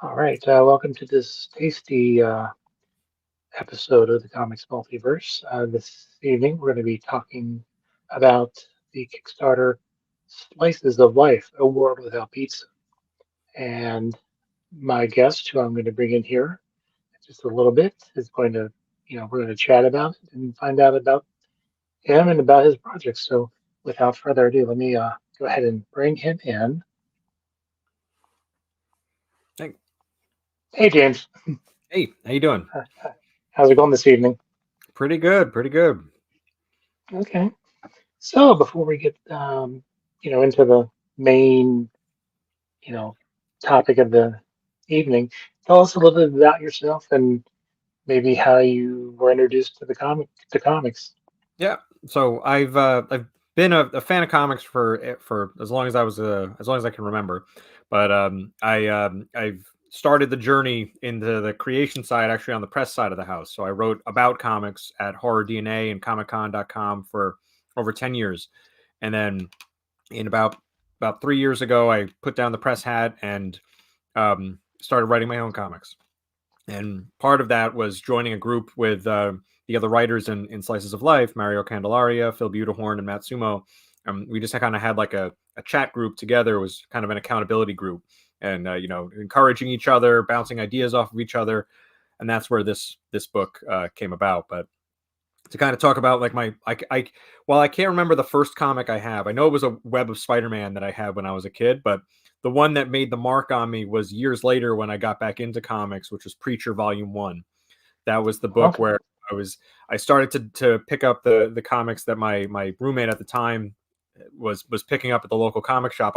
All right, welcome to this tasty episode of the Comics Multiverse. This evening, we're going to be talking about the Kickstarter Slices of Life, A World Without Pizza. And my guest, who I'm going to bring in here in just a little bit, is going to, we're going to chat about it and find out about him and about his projects. So, without further ado, let me go ahead and bring him in. Hey, Hey, James. hey, how you doing? How's it going this evening? Pretty good, pretty good. Okay. So before we get into the main you know topic of the evening, tell us a little bit about yourself and maybe how you were introduced to comics. Yeah, so I've been a fan of comics for as long as as long as I can remember, but I've started the journey into the creation side actually on the press side of the house. So I wrote about comics at Horror DNA and ComicCon.com for over 10 years, and then in about 3 years ago, I put down the press hat and started writing my own comics. And part of that was joining a group with the other writers in Slices of Life, Mario Candelaria, Phil Butehorn, and Matt Summo. We just kind of had like a chat group together. It was kind of an accountability group, and encouraging each other, bouncing ideas off of each other, and that's where this book came about. But to kind of talk about like while I can't remember the first comic I have, I know it was a Web of Spider-Man that I had when I was a kid, but the one that made the mark on me was years later when I got back into comics, which was Preacher Volume 1. That was the book Okay. where I started to pick up the comics that my roommate at the time was picking up at the local comic shop.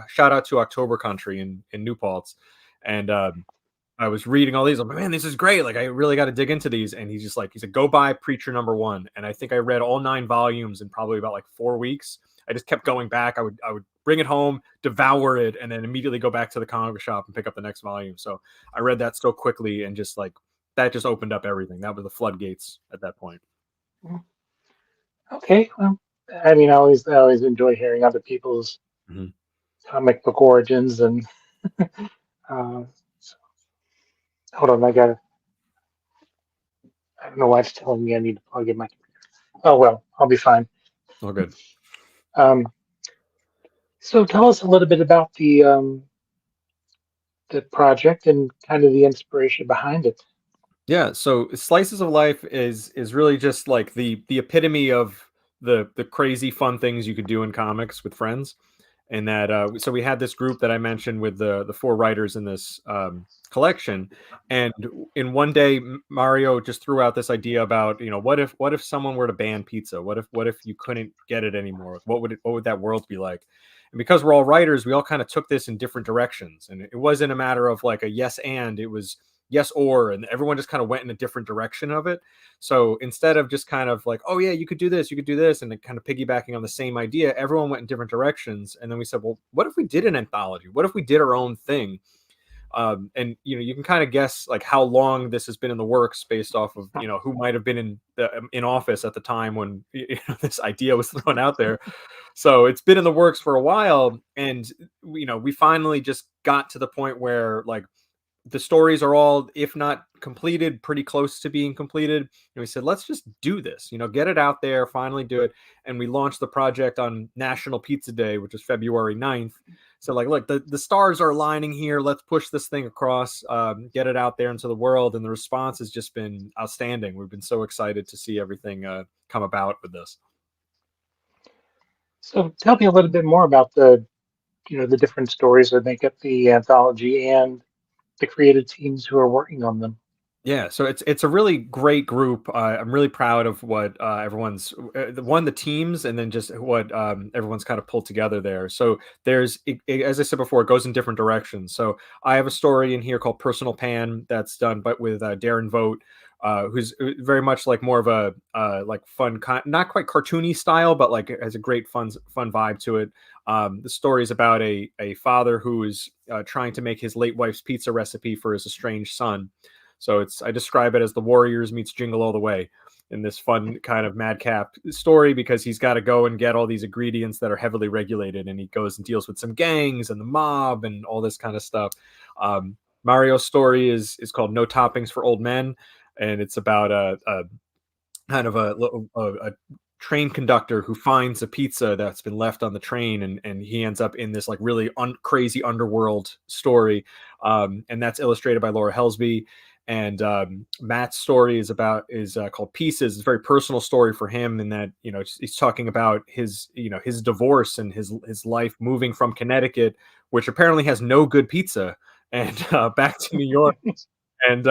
Shout out to October Country in New Paltz, and I was reading all these. I'm like, man, this is great. Like, I really got to dig into these. And he said, go buy Preacher #1. And I think I read all 9 volumes in probably about like 4 weeks. I just kept going back. I would bring it home, devour it, and then immediately go back to the comic shop and pick up the next volume. So I read that so quickly, and just like that just opened up everything. That was the floodgates at that point. Okay. Well, I mean, I always enjoy hearing other people's Mhm. comic book origins and uh, so- hold on, I don't know why it's telling me I need to plug in my computer. Oh well, I'll be fine. All good. Um, so tell us a little bit about the project and kind of the inspiration behind it. Yeah, so Slices of Life is really just like the epitome of the crazy fun things you could do in comics with friends. And that so we had this group that I mentioned with the 4 writers in this collection, and in one day Mario just threw out this idea about, what if someone were to ban pizza? What if you couldn't get it anymore? What would that world be like? And because we're all writers, we all kind of took this in different directions, and it wasn't a matter of like a yes and, it was yes or, and everyone just kind of went in a different direction of it. So instead of just kind of like, oh yeah, you could do this, you could do this, and then kind of piggybacking on the same idea, everyone went in different directions. And then we said, well, what if we did an anthology? What if we did our own thing? And you can kind of guess like how long this has been in the works based off of who might have been in office at the time when this idea was thrown out there. So it's been in the works for a while, and we finally just got to the point where like the stories are all, if not completed, pretty close to being completed. And we said, let's just do this, get it out there, finally do it. And we launched the project on National Pizza Day, which is February 9th. So like, look, the stars are aligning here. Let's push this thing across, get it out there into the world. And the response has just been outstanding. We've been so excited to see everything come about with this. So tell me a little bit more about the different stories that make up the anthology and the creative teams who are working on them. Yeah, so it's a really great group. I'm really proud of what everyone's the teams, and then just what everyone's kind of pulled together there. So as I said before, it goes in different directions. So I have a story in here called Personal Pan that's done, but with Darren Vogt, who's very much like more of a like fun, not quite cartoony style, but like it has a great fun vibe to it. The story is about a father who is trying to make his late wife's pizza recipe for his estranged son. So I describe it as the Warriors meets Jingle All the Way in this fun kind of madcap story, because he's got to go and get all these ingredients that are heavily regulated, and he goes and deals with some gangs and the mob and all this kind of stuff. Mario's story is called No Toppings for Old Men, and it's about a kind of a train conductor who finds a pizza that's been left on the train, and he ends up in this like really crazy underworld story, and that's illustrated by Laura Helsby. And Matt's story is called Pieces. It's a very personal story for him in that he's talking about his divorce and his life moving from Connecticut, which apparently has no good pizza, and back to New York. And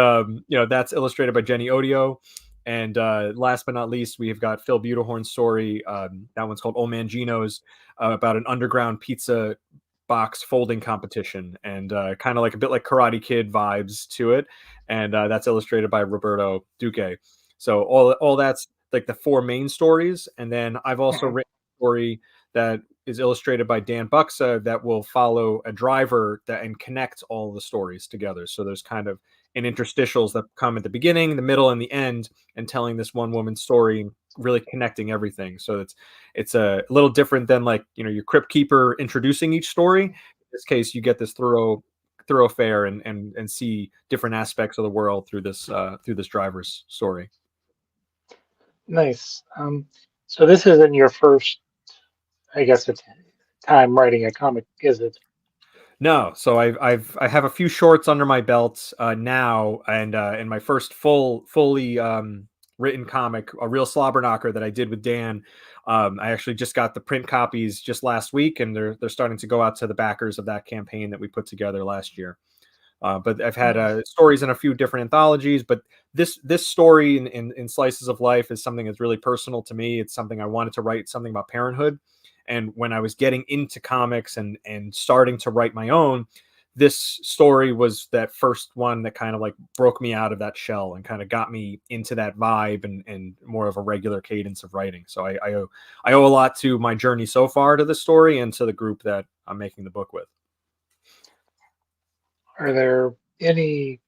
that's illustrated by Jenny Odio. And last but not least, we have got Phil Butehorn's story. That one's called Old Man Gino's, about an underground pizza box folding competition, and kind of like a bit like Karate Kid vibes to it. And that's illustrated by Roberto Duque. So all that's like the four main stories, and then I've also Mhm. written a story that is illustrated by Dan Buksa that will follow a driver that and connect all the stories together. So there's kind of an interstitials that come at the beginning, the middle, and the end, and telling this one woman's story, really connecting everything. So it's a little different than like your crypt keeper introducing each story. In this case, you get this thoroughfare and see different aspects of the world through this driver's story. Nice. So this isn't your first, I guess, it's time writing a comic, is it? No, so I have a few shorts under my belt now, and my first fully written comic, a real slobber knocker that I did with Dan. I actually just got the print copies just last week, and they're starting to go out to the backers of that campaign that we put together last year. But I've had Nice. stories in a few different anthologies, but this story in Slices of Life is something that's really personal to me. It's something I wanted to write, something about parenthood. And when I was getting into comics and starting to write my own, this story was that first one that kind of like broke me out of that shell and kind of got me into that vibe and more of a regular cadence of writing. So I owe a lot to my journey so far to this story and to the group that I'm making the book with. Are there any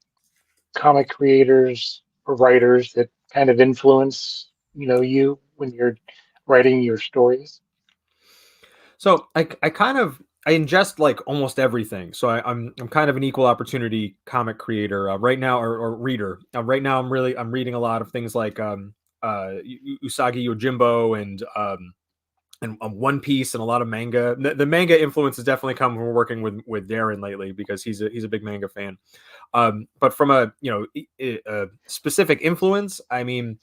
comic creators or writers that kind of influence, you when you're writing your stories? So I kind of I ingest like almost everything. So I'm kind of an equal opportunity comic creator right now, or reader. Right now I'm reading a lot of things like Usagi Yojimbo and One Piece and a lot of manga. The manga influence has definitely come from working with Darren lately because he's a big manga fan. But from a a specific influence, I mean,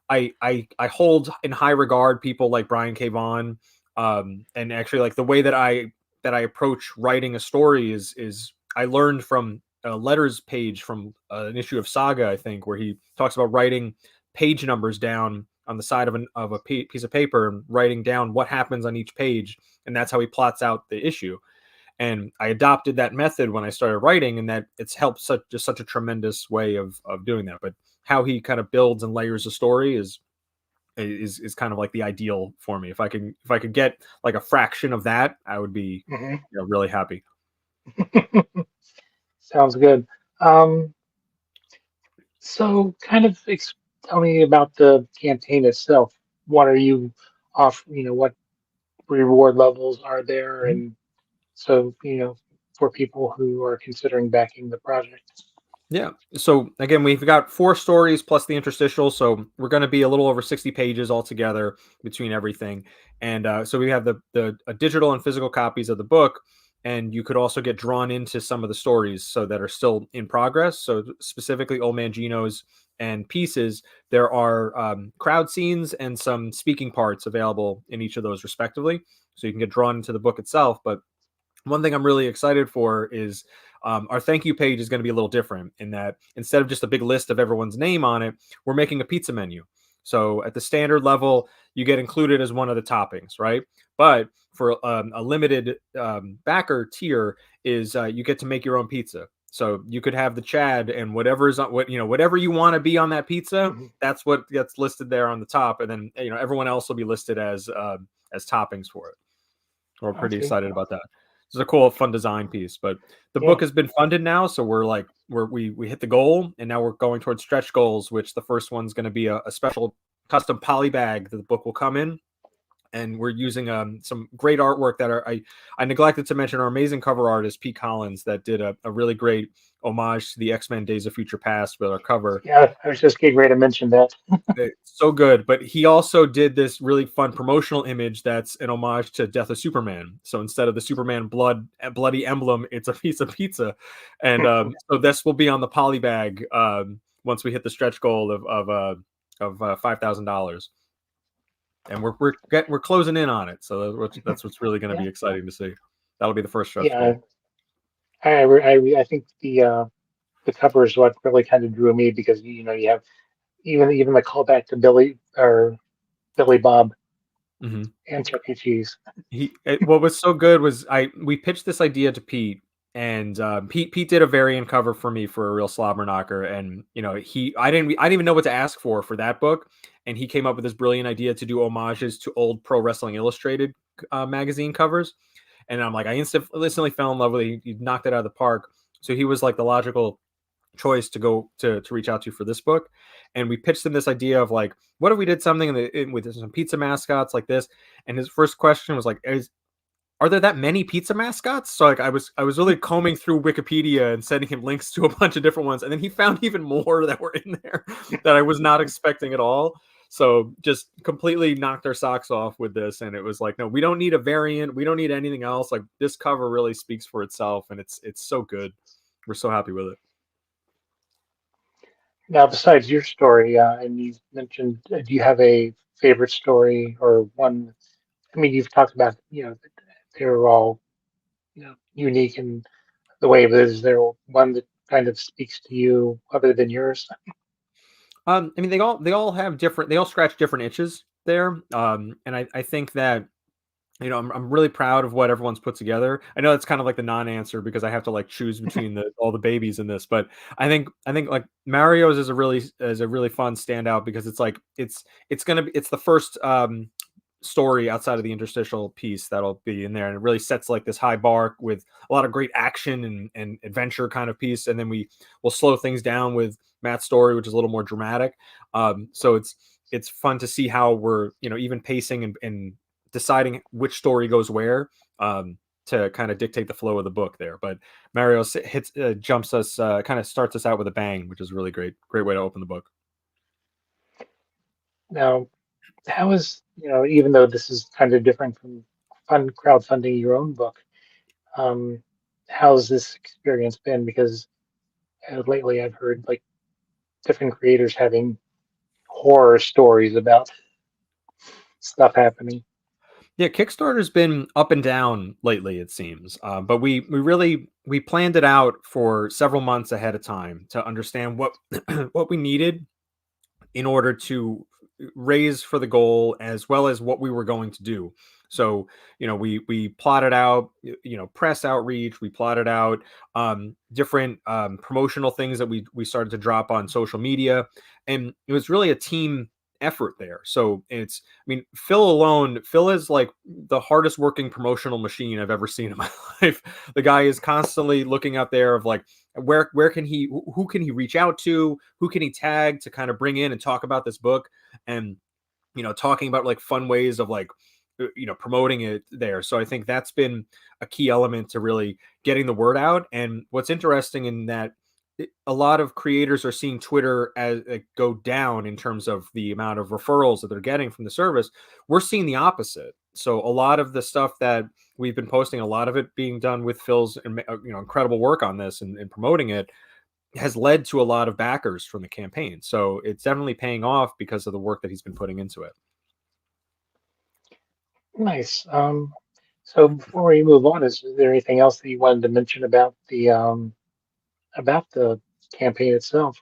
I hold in high regard people like Brian K. Vaughan, and actually like the way that I approach writing a story is I learned from a letters page from an issue of Saga, I think, where he talks about writing page numbers down on the side of a piece of paper and writing down what happens on each page, and that's how he plots out the issue. And I adopted that method when I started writing, and that it's helped such a tremendous way of doing that. But how he kind of builds and layers a story is kind of like the ideal for me. If I could get like a fraction of that, I would be Hmm. really happy. Sounds good. Um, so kind of tell me about the campaign itself. What are you off, what reward levels are there? Mhm. And so, for people who are considering backing the project. Yeah. So again, we've got four stories plus the interstitial. So we're going to be a little over 60 pages altogether between everything. And so we have the digital and physical copies of the book. And you could also get drawn into some of the stories so that are still in progress. So specifically Old Man Gino's and Pieces, there are crowd scenes and some speaking parts available in each of those respectively. So you can get drawn into the book itself. But one thing I'm really excited for is our thank you page is going to be a little different in that instead of just a big list of everyone's name on it, we're making a pizza menu. So at the standard level, you get included as one of the toppings, right? But for a limited backer tier, is you get to make your own pizza. So you could have the Chad and whatever is on whatever you want to be on that pizza. Mhm. That's what gets listed there on the top, and then everyone else will be listed as toppings for it. We're pretty Okay. excited about that. It's a cool, fun design piece. But the Yeah. book has been funded now, so we hit the goal, and now we're going towards stretch goals. Which the first one's going to be a special custom poly bag that the book will come in. and we're using some great artwork that I neglected to mention our amazing cover artist Pete Collins that did a really great homage to the X-Men Days of Future Past with our cover. Yeah, I was just getting ready to mention that. It's so good. But he also did this really fun promotional image that's an homage to Death of Superman. So instead of the Superman bloody emblem, it's a piece of pizza, and so this will be on the poly bag once we hit the stretch goal of $5,000, and we're closing in on it. So that's what's really going to Yeah, be exciting to see. That'll be the first stretch yeah. goal. I think the cover is what really kind of drew me because you have even the callback to Billy Bob Mm-hmm. and Chuck E. Cheese. What was so good was we pitched this idea to Pete, and Pete did a variant cover for me for a real slobber knocker, and I didn't even know what to ask for that book, and he came up with this brilliant idea to do homages to old Pro Wrestling Illustrated magazine covers, and I'm like, I instantly fell in love with it. He knocked it out of the park. So he was like the logical choice to go to reach out to for this book, and we pitched him this idea of like, what if we did something with some pizza mascots like this, and his first question was like, are there that many pizza mascots? So like I was really combing through Wikipedia and sending him links to a bunch of different ones, and then he found even more that were in there that I was not expecting at all. So just completely knocked our socks off with this, and it was like, no, we don't need a variant, we don't need anything else. Like this cover really speaks for itself, and it's so good. We're so happy with it. Now, besides your story, and you mentioned, do you have a favorite story or one? I mean, you've talked about, they're all, unique in the way, but is there one that kind of speaks to you other than yours? I mean, they all have different. They all scratch different itches there. And I think that I'm really proud of what everyone's put together. I know it's kind of like the non-answer because I have to like choose between all the babies in this, but I think like Mario's is a really fun standout because it's like it's the first story outside of the interstitial piece that'll be in there, and it really sets like this high bar with a lot of great action and adventure kind of piece, and then will slow things down with Matt's story, which is a little more dramatic. So it's fun to see how we're even pacing and deciding which story goes where, to kind of dictate the flow of the book there. But Mario jumps us, kind of starts us out with a bang, which is a really great way to open the book. Now, how is, even though this is kind of different from crowdfunding your own book, um, how's this experience been? Because lately I've heard like different creators having horror stories about stuff happening. Yeah, Kickstarter's been up and down lately, it seems. But we planned it out for several months ahead of time to understand what what we needed in order to raise for the goal as well as what we were going to do. So, we plotted out, press outreach, we plotted out different promotional things that we started to drop on social media. And it was really a team effort there. So I mean, Phil is like the hardest working promotional machine I've ever seen in my life. The guy is constantly looking out there of like, where can who can he reach out to, who can he tag to kind of bring in and talk about this book, and talking about like fun ways of like promoting it there. So I think that's been a key element to really getting the word out. And what's interesting in that, a lot of creators are seeing Twitter as go down in terms of the amount of referrals that they're getting from the service. We're seeing the opposite. So a lot of the stuff that we've been posting, a lot of it being done with Phil's incredible work on this and promoting it, has led to a lot of backers from the campaign. So it's definitely paying off because of the work that he's been putting into it. Nice. So before we move on, is there anything else that you wanted to mention about the campaign itself?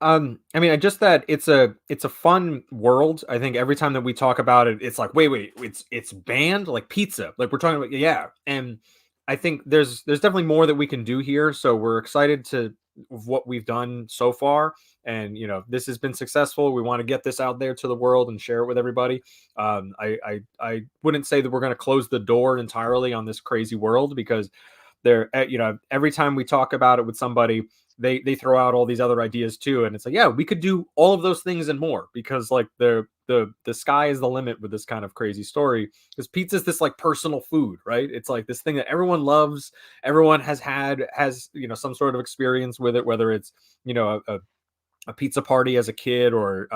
I mean, just that it's a fun world. I think every time that we talk about it, it's like, wait, it's banned like pizza. Like we're talking about, yeah. And I think there's definitely more that we can do here. So we're excited to of what we've done so far. And this has been successful. We want to get this out there to the world and share it with everybody. I wouldn't say that we're going to close the door entirely on this crazy world, because every time we talk about it with somebody, they throw out all these other ideas too, and it's like, yeah, we could do all of those things and more, because like the sky is the limit with this kind of crazy story, because pizza is this like personal food, right? It's like this thing that everyone loves, everyone has some sort of experience with it, whether it's a pizza party as a kid, or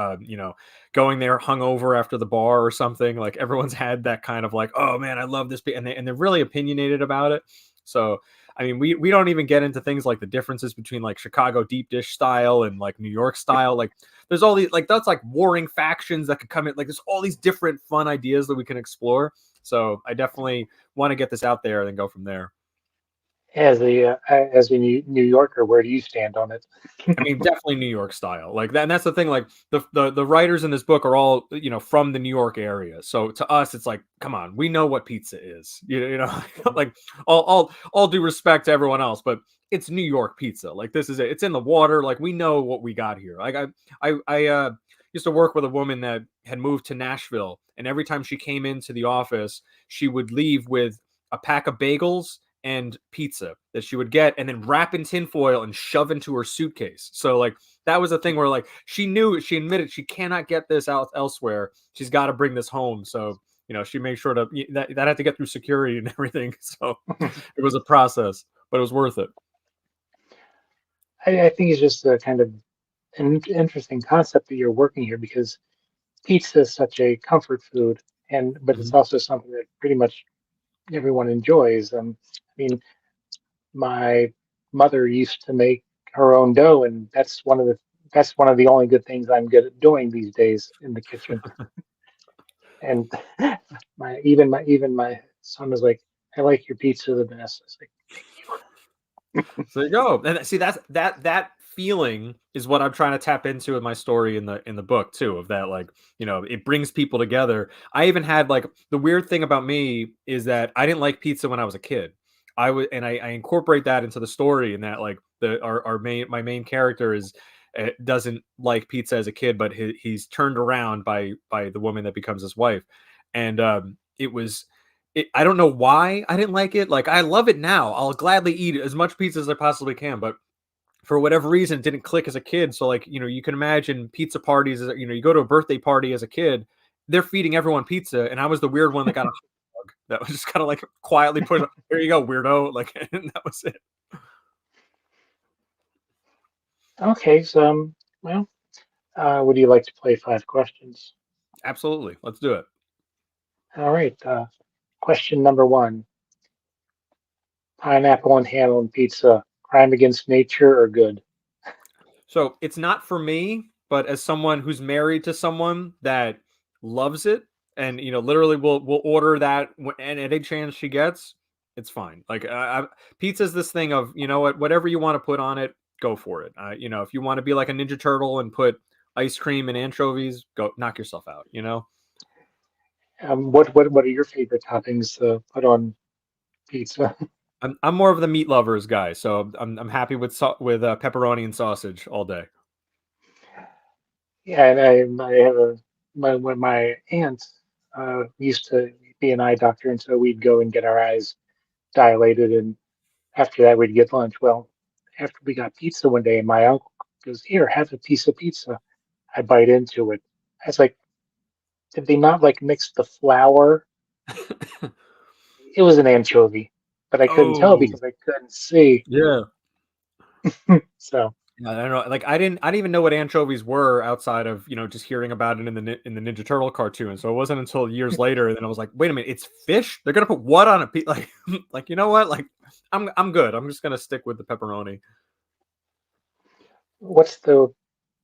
going there hungover after the bar or something. Like everyone's had that kind of like, oh man, I love this, and they're really opinionated about it. So I mean, we don't even get into things like the differences between like Chicago deep dish style and like New York style. Like there's all these, like, that's like warring factions that could come in. Like there's all these different fun ideas that we can explore. So I definitely want to get this out there and then go from there. As a New Yorker, where do you stand on it? I mean, definitely New York style, like that. And that's the thing. Like the writers in this book are all from the New York area. So to us, it's like, come on, we know what pizza is. Like all due respect to everyone else, but it's New York pizza. Like this is it. It's in the water. Like we know what we got here. Like I used to work with a woman that had moved to Nashville, and every time she came into the office, she would leave with a pack of bagels and pizza that she would get and then wrap in tinfoil and shove into her suitcase. So like that was a thing where like she admitted she cannot get this out elsewhere. She's got to bring this home. So she made sure that had to get through security and everything. So it was a process, but it was worth it. I think it's just a kind of an interesting concept that you're working here, because pizza is such a comfort food, but it's Mhm. also something that pretty much everyone enjoys. I mean, my mother used to make her own dough, and that's one of the only good things I'm good at doing these days in the kitchen. And my son was like, "I like your pizza the best." I was like, "Thank So there you go. And see, that feeling is what I'm trying to tap into in my story in the book too. Of that, like, it brings people together. I even had like the weird thing about me is that I didn't like pizza when I was a kid. I incorporate that into the story, and that like my main character is doesn't like pizza as a kid, but he's turned around by the woman that becomes his wife, and it was I don't know why I didn't like it. Like I love it now. I'll gladly eat as much pizza as I possibly can, but for whatever reason, it didn't click as a kid. So like, you can imagine pizza parties, you go to a birthday party as a kid, they're feeding everyone pizza. And I was the weird one that got a hot dog that was just kind of like quietly pushed. Here you go, weirdo. Like, and that was it. you." Okay, so well, would you like to play 5 questions? Absolutely. Let's do it. All right. Question number one: pineapple and ham on pizza, crime against nature or good? So it's not for me, but as someone who's married to someone that loves it, and literally will order that, and any chance she gets, it's fine. Like pizza's this thing of, whatever you want to put on it, go for it. If you want to be like a Ninja Turtle and put ice cream and anchovies, go knock yourself out. What are your favorite toppings to put on pizza? I'm more of the meat lovers guy, so I'm happy with pepperoni and sausage all day. Yeah, and I have when my aunt used to be an eye doctor, and so we'd go and get our eyes dilated, and after that we'd get lunch. Well, after we got pizza one day, and my uncle goes, "Here, have a piece of pizza." I bite into it. I was like, "Did they not like mix the flour?" It was an anchovy, but I couldn't tell Oh because I couldn't see. yeah. So I don't know. Like I didn't even know what anchovies were outside of just hearing about it in the Ninja Turtle cartoon. So it wasn't until years later that I was like, wait a minute, it's fish. They're gonna put what on a piece? Like like, you know what? Like I'm good. I'm just gonna stick with the pepperoni. what's the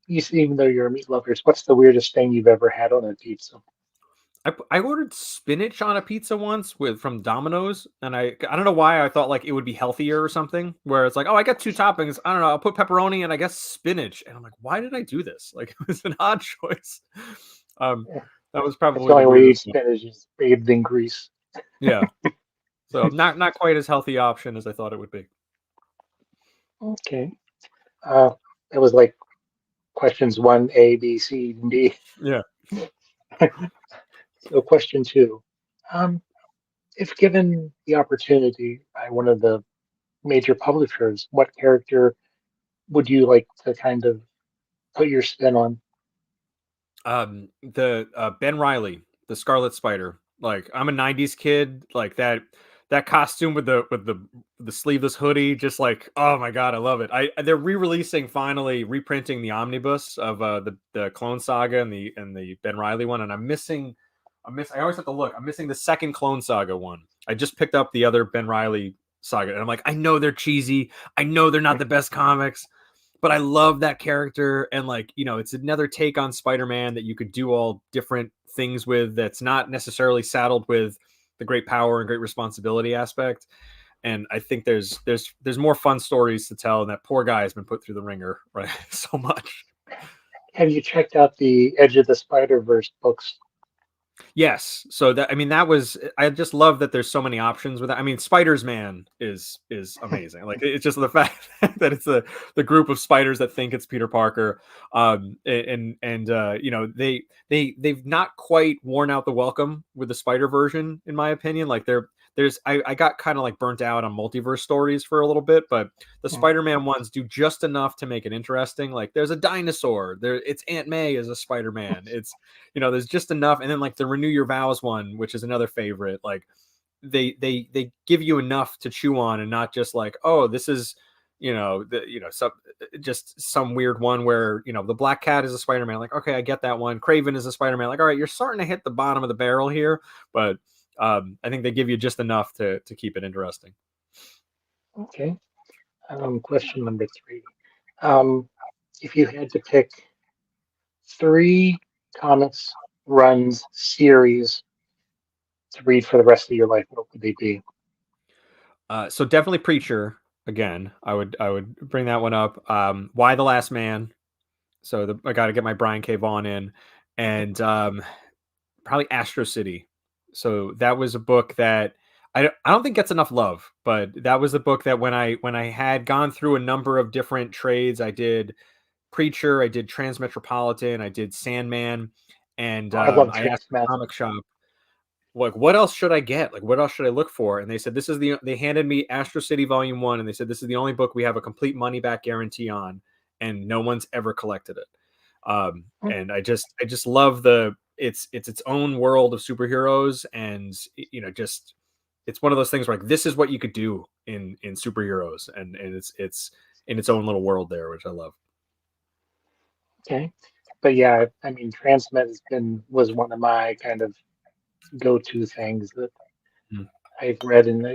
even though you're a meat lovers, what's the weirdest thing you've ever had on a pizza? I ordered spinach on a pizza once from Domino's, and I don't know why I thought like it would be healthier or something. Where it's like, oh, I got two toppings. I don't know. I'll put pepperoni and I guess spinach, and I'm like, why did I do this? Like it was an odd choice. Um, Yeah, that was that's the probably the only way to eat weirdest one. spinach is bathed in grease. Yeah. So not quite as healthy option as I thought it would be. Okay. Uh, it was like questions one, A, B, C, and D. Yeah. So question two. Um, if given the opportunity by one of the major publishers, what character would you like to kind of put your spin on? The Ben Riley, the Scarlet Spider. Like I'm a '90s kid. Like that costume with the sleeveless hoodie, just like, oh my god, I love it. They're re-releasing, finally reprinting the omnibus of the Clone Saga and the Ben Riley one, and I always have to look. I'm missing the second Clone Saga one. I just picked up the other Ben Riley saga, and I'm like, I know they're cheesy. I know they're not the best comics, but I love that character. And like, it's another take on Spider-Man that you could do all different things with, that's not necessarily saddled with the great power and great responsibility aspect. And I think there's more fun stories to tell, and that poor guy has been put through the ringer, right? So much. Have you checked out the Edge of the Spider-Verse books? Yes. So that was, I just love that there's so many options with that. I mean, Spider's Man is amazing. Like, it's just the fact that it's the group of spiders that think it's Peter Parker. They've not quite worn out the welcome with the Spider version, in my opinion. Like, I got kind of like burnt out on multiverse stories for a little bit, but the Spider-Man ones do just enough to make it interesting. Like, there's a dinosaur there. It's Aunt May as a Spider-Man. It's, there's just enough. And then like the Renew Your Vows one, which is another favorite, like they give you enough to chew on, and not just like, oh, this is, just some weird one where, the Black Cat is a Spider-Man. Like, okay, I get that one. Craven is a Spider-Man. Like, all right, you're starting to hit the bottom of the barrel here, but I think they give you just enough to keep it interesting. Okay. Question number 3. Um, if you had to pick 3 comics runs series to read for the rest of your life, what would they be? So definitely Preacher again. I would bring that one up. Why the Last Man? So I got to get my Brian K. Vaughan in, and probably Astro City. So that was a book that I don't think gets enough love, but that was the book that when I had gone through a number of different trades, I did Preacher, I did Transmetropolitan, I did Sandman, and Oh, I love I asked the Transmet. comic shop, like, what else should I get? Like, what else should I look for? And they said, they handed me Astro City Volume 1, and they said, this is the only book we have a complete money back guarantee on, and no one's ever collected it. And I just love it's its own world of superheroes, and just, it's one of those things where, like, this is what you could do in superheroes, and it's in its own little world there, which I love. Okay. But yeah, I mean, Transmet was one of my kind of go-to things that Mm. I've read, and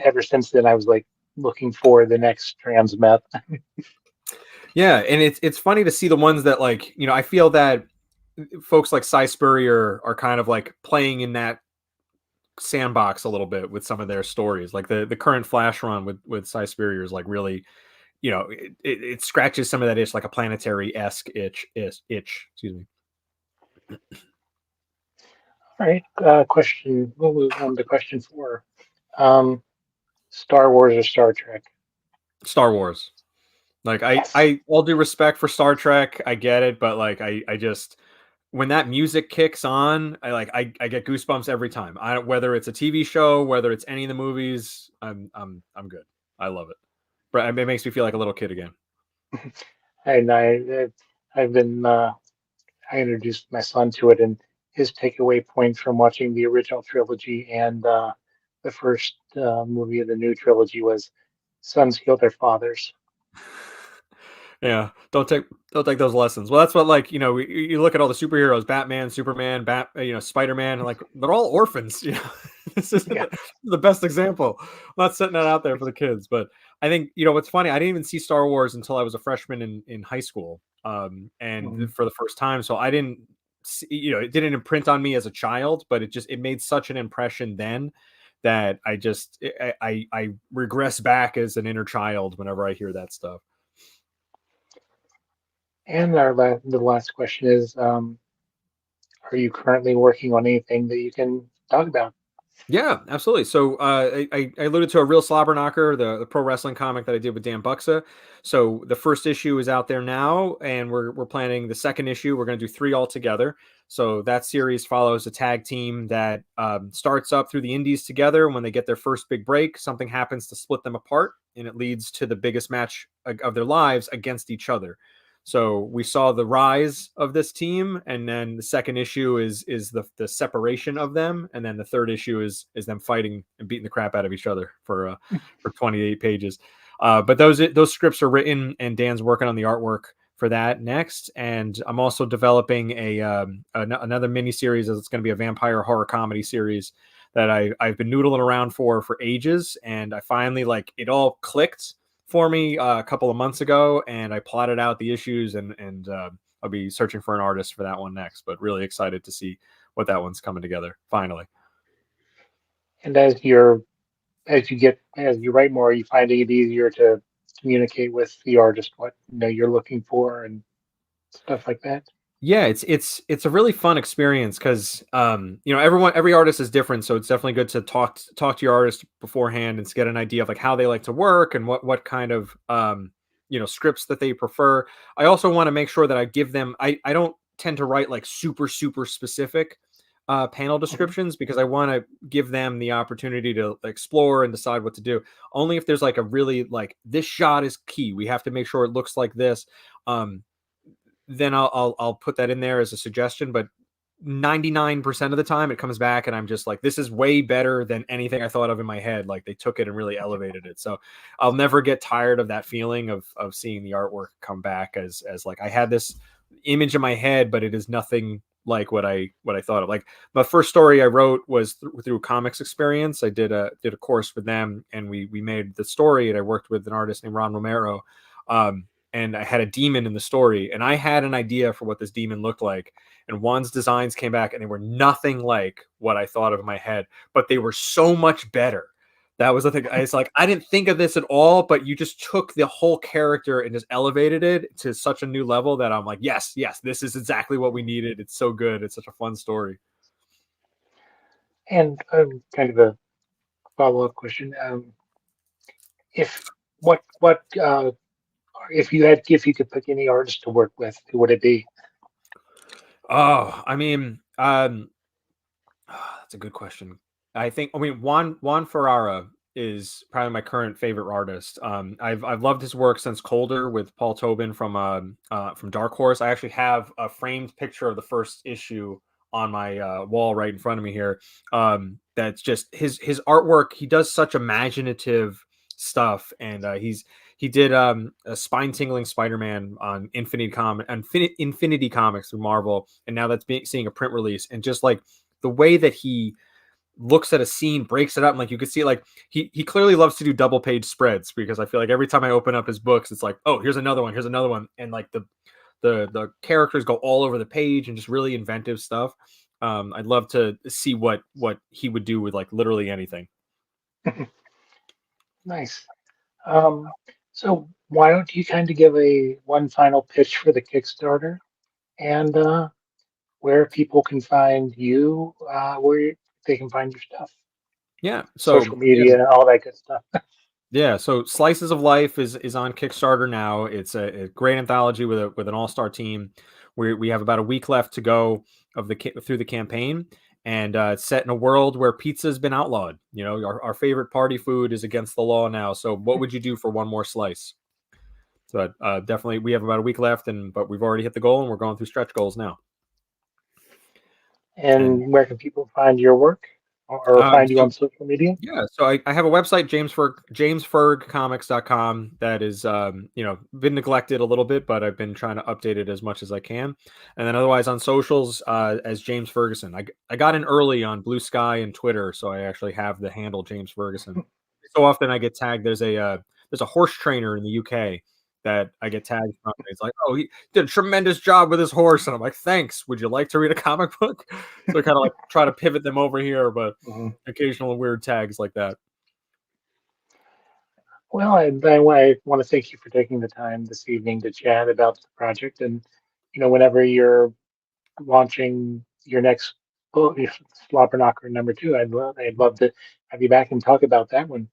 ever since then I was like looking for the next Transmet. Yeah, and it's funny to see the ones that, like, I feel that folks like Cy Spurrier are kind of like playing in that sandbox a little bit with some of their stories. Like the current Flash run with Cy Spurrier is like really, it scratches some of that itch, like a Planetary-esque itch. Excuse me. All right. Question. We'll move on to question 4. Um, Star Wars or Star Trek? Star Wars. Like, Yes. I all due respect for Star Trek, I get it, but like I just, when that music kicks on, I get goosebumps every time. Whether it's a TV show, whether it's any of the movies, I'm good. I love it. But it makes me feel like a little kid again. And I've been I introduced my son to it, and his takeaway points from watching the original trilogy and the first movie of the new trilogy was sons kill their fathers. Yeah, don't take those lessons. Well, that's what, like, you look at all the superheroes, Batman, Superman, Spider-Man, and like, they're all orphans. This is Yeah. the best example. I'm not setting that out there for the kids, but I think, what's funny, I didn't even see Star Wars until I was a freshman in high school, and Mhm. for the first time. So I didn't see, it didn't imprint on me as a child, but it made such an impression then that I regress back as an inner child whenever I hear that stuff. And the last question is, are you currently working on anything that you can talk about? Yeah, absolutely. So I alluded to a real slobber knocker, the pro wrestling comic that I did with Dan Buksa. So the first issue is out there now, and we're planning the second issue. We're going to do 3 altogether. So that series follows a tag team that starts up through the indies together. When they get their first big break, something happens to split them apart, and it leads to the biggest match of their lives against each other. So we saw the rise of this team, and then the second issue is the separation of them, and then the third issue is them fighting and beating the crap out of each other for 28 pages. But those scripts are written, and Dan's working on the artwork for that next. And I'm also developing another mini series. It's going to be a vampire horror comedy series that I've been noodling around for ages, and I finally it all clicked for me a couple of months ago, and I plotted out the issues, and I'll be searching for an artist for that one next. But really excited to see what that one's coming together finally. And as you write more, are you finding it easier to communicate with the artist what you're looking for and stuff like that? Yeah, it's a really fun experience because every artist is different, so it's definitely good to talk to your artist beforehand and to get an idea of how they like to work and what kind of scripts that they prefer. I also want to make sure that I give them. I don't tend to write super specific panel Mhm. descriptions because I want to give them the opportunity to explore and decide what to do. Only if there's a really this shot is key. We have to make sure it looks like this. Then I'll put that in there as a suggestion. But 99% of the time, it comes back and I'm just this is way better than anything I thought of in my head. They took it and really elevated it. So I'll never get tired of that feeling of seeing the artwork come back as I had this image in my head, but it is nothing like what I thought of. My first story I wrote was through comics experience. I did a course with them, and we made the story, and I worked with an artist named Ron Romero. And I had a demon in the story, and I had an idea for what this demon looked like. And Juan's designs came back, and they were nothing like what I thought of in my head, but they were so much better. That was the thing. It's I didn't think of this at all, but you just took the whole character and just elevated it to such a new level that I'm yes, this is exactly what we needed. It's so good. It's such a fun story. And kind of a follow-up question: if what if you could pick any artist to work with, who would it be? Oh, I mean, that's a good question. I mean, Juan Ferrara is probably my current favorite artist. I've loved his work since Colder with Paul Tobin from Dark Horse. I actually have a framed picture of the first issue on my wall right in front of me here. That's just his artwork. He does such imaginative stuff, and he did a spine tingling Spider-Man on Infinity Comics through Marvel, and now that's seeing a print release, and just the way that he looks at a scene, breaks it up, and you can see he clearly loves to do double page spreads, because I feel every time I open up his books, it's oh, here's another one, and the characters go all over the page and just really inventive stuff. I'd love to see what he would do with literally anything. Nice. Um, so why don't you kind of give a one final pitch for the Kickstarter and where people can find you, where they can find your stuff, Yeah. So social media, all that good stuff. yeah, so Slices of Life is on Kickstarter now. It's a great anthology with an all-star team. We have about a week left to go through the campaign, and it's set in a world where pizza has been outlawed. Our favorite party food is against the law now. So what would you do for one more slice? So definitely, we have about a week left, but we've already hit the goal, and we're going through stretch goals now. And And where can people find your work or find you so on social media? yeah, so I have a website, jamesfergcomics.com, that is been neglected a little bit, but I've been trying to update it as much as I can. And then otherwise on socials, as James Ferguson. I got in early on Blue Sky and Twitter, so I actually have the handle James Ferguson. So often I get tagged. There's a horse trainer in the UK that I get tagged from. It's oh, he did a tremendous job with his horse, and I'm thanks. Would you like to read a comic book? So I kind of try to pivot them over here, but Mhm. occasional weird tags like that. Well, I want to thank you for taking the time this evening to chat about the project. And, whenever you're launching your next book, Slobber Knocker #2, I'd love to have you back and talk about that one.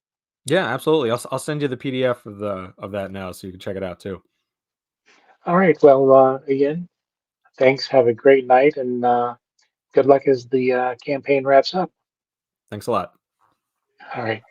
Yeah, absolutely. I'll send you the PDF of that now, so you can check it out too. All right. Well, again, thanks. Have a great night, and good luck as the campaign wraps up. Thanks a lot. All right.